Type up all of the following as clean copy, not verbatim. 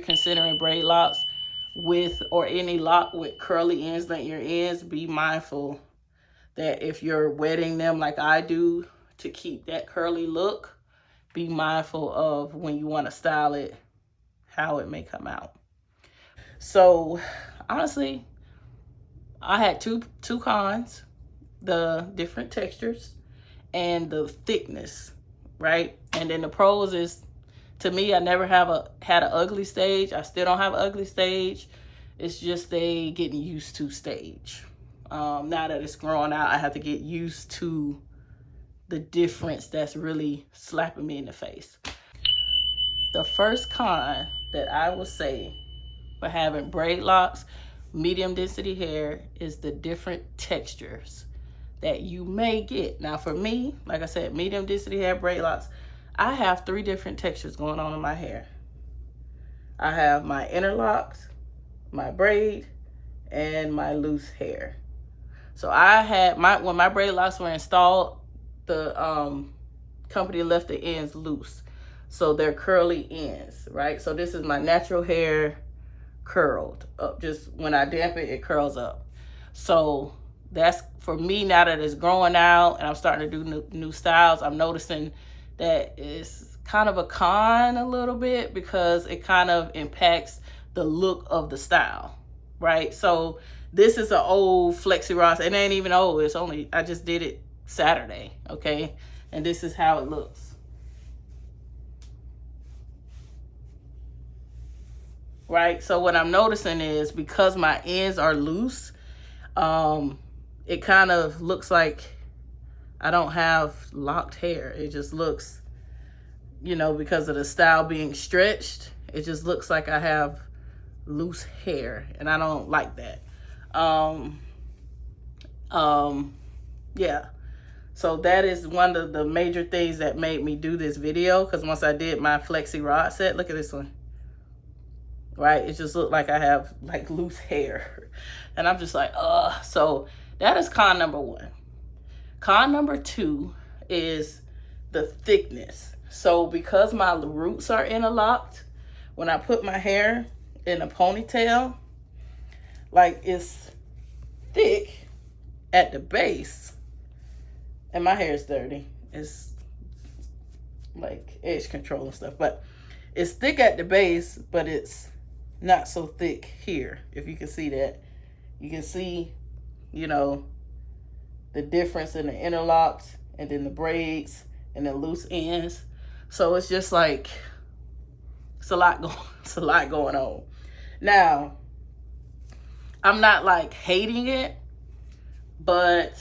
Considering braid locks with, or any lock with curly ends like your ends, be mindful that if you're wetting them like I do to keep that curly look, be mindful of when you want to style it, how it may come out. So honestly, I had two cons: the different textures and the thickness, right? And then the pros is, to me, I never had an ugly stage. I still don't have an ugly stage. It's just a getting used to stage. Now that it's growing out, I have to get used to the difference that's really slapping me in the face. The first con that I would say for having braid locks, medium density hair, is the different textures that you may get. Now for me, like I said, medium density hair, braid locks, I have 3 different textures going on in my hair. I have my inner locks, my braid, and my loose hair. So I had when my braid locks were installed, the company left the ends loose. So they're curly ends, right? So this is my natural hair curled up. Just when I damp it, it curls up. So that's, for me, now that it's growing out and I'm starting to do new styles, I'm noticing that it's kind of a con a little bit, because it kind of impacts the look of the style, right? So this is an old Flexi Ross. It ain't even old. It's only, I just did it Saturday, okay? And this is how it looks. Right? So what I'm noticing is, because my ends are loose, it kind of looks like I don't have locked hair. It just looks, you know, because of the style being stretched, it just looks like I have loose hair, and I don't like that. Yeah. So that is one of the major things that made me do this video, because once I did my Flexi Rod set, look at this one. Right? It just looked like I have like loose hair. And I'm just like, ugh. So that is con number 1. Con number 2 is the thickness. So because my roots are interlocked, when I put my hair in a ponytail, like, it's thick at the base, and my hair is dirty. It's like edge control and stuff, but it's thick at the base, but it's not so thick here. If you can see that, you can see, you know, the difference in the interlocks and then the braids and the loose ends. So it's just like, it's a lot going on. Now, I'm not like hating it, but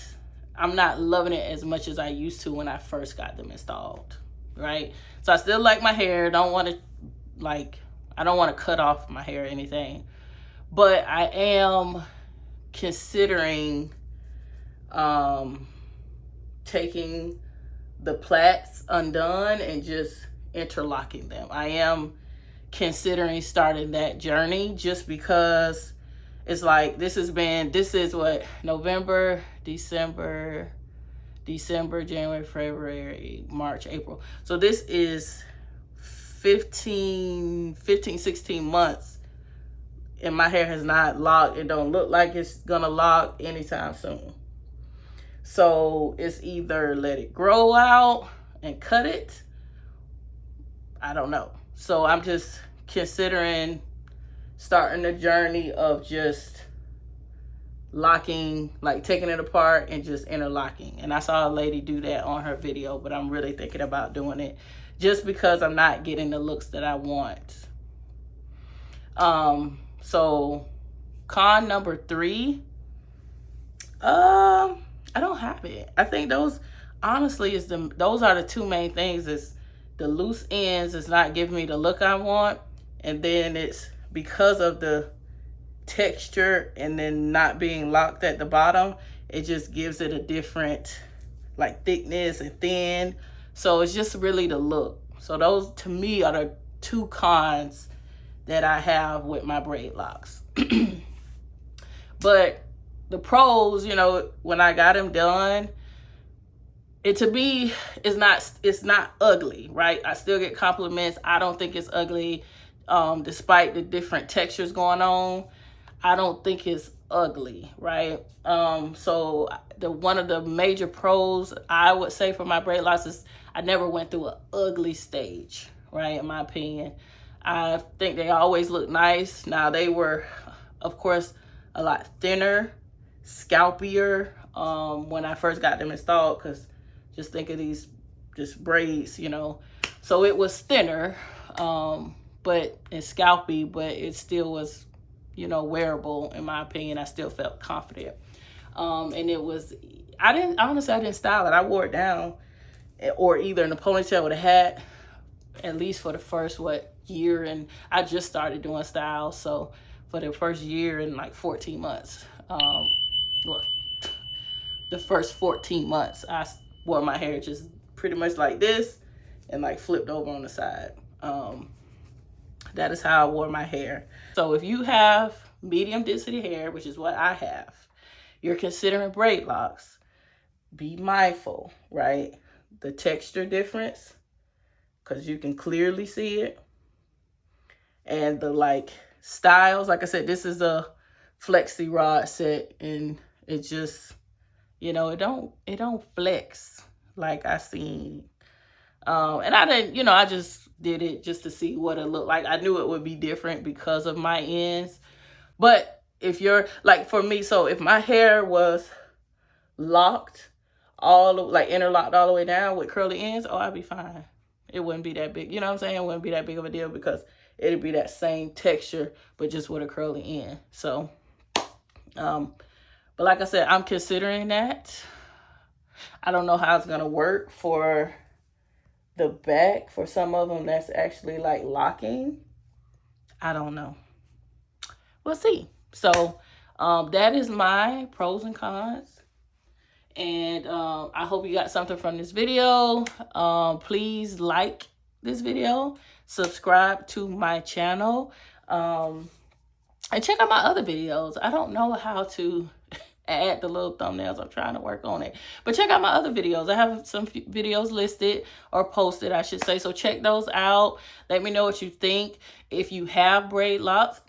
I'm not loving it as much as I used to when I first got them installed, right? So I still like my hair. Don't want to, like, I don't want to cut off my hair or anything, but I am considering taking the plaits undone and just interlocking them. I am considering starting that journey, just because it's like, this is what, November, December, January, February, March, April. So this is 15, 16 months, and my hair has not locked. It don't look like it's gonna lock anytime soon. So it's either let it grow out and cut it. I don't know. So I'm just considering starting the journey of just locking, like taking it apart and just interlocking. And I saw a lady do that on her video, but I'm really thinking about doing it, just because I'm not getting the looks that I want. So con number 3, I don't have it. I think those, honestly, those are the 2 main things. Is the loose ends is not giving me the look I want, and then it's because of the texture and then not being locked at the bottom, it just gives it a different, like, thickness and thin. So it's just really the look. So those, to me, are the 2 cons that I have with my braid locks. But the pros, you know, when I got them done, it, to me, it's not ugly, right? I still get compliments. I don't think it's ugly. despite the different textures going on, I don't think it's ugly, right? So one of the major pros I would say for my braid locks is I never went through an ugly stage, right? In my opinion, I think they always look nice. Now they were, of course, a lot thinner, scalpier when I first got them installed, because just think of these just braids, you know. So it was thinner, but it's scalpy, but it still was, you know, wearable in my opinion. I still felt confident. And it was, I didn't style it. I wore it down, or either in a ponytail with a hat, at least for the first, year. And I just started doing styles. So for the first year and like 14 months, well, the first 14 months, I wore my hair just pretty much like this and like flipped over on the side. That is how I wore my hair. So if you have medium density hair, which is what I have, you're considering braid locks, be mindful, right? The texture difference, because you can clearly see it. And the like styles, like I said, this is a flexi rod set, and it just, you know, it don't flex like I seen. And I didn't, you know, I just did it just to see what it looked like. I knew it would be different because of my ends. But if you're like, for me, so if my hair was locked like interlocked all the way down with curly ends, oh, I'd be fine. It wouldn't be that big, you know what I'm saying? It wouldn't be that big of a deal, because it'd be that same texture, but just with a curly end. So, but like I said, I'm considering that. I don't know how it's gonna work for the back. For some of them, that's actually like locking. I don't know. We'll see. So, that is my pros and cons. And I hope you got something from this video. Please like this video, subscribe to my channel, and check out my other videos. I don't know how to add the little thumbnails. I'm trying to work on it. But check out my other videos. I have some videos listed, or posted, I should say. So check those out. Let me know what you think. If you have braid locks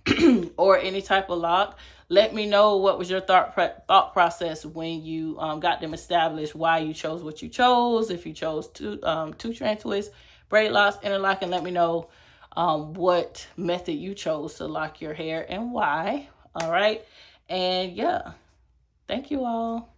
or any type of lock, let me know what was your thought process when you got them established, why you chose what you chose. If you chose two strand twist, braid locks, interlock, and let me know what method you chose to lock your hair and why. All right. And yeah, thank you all.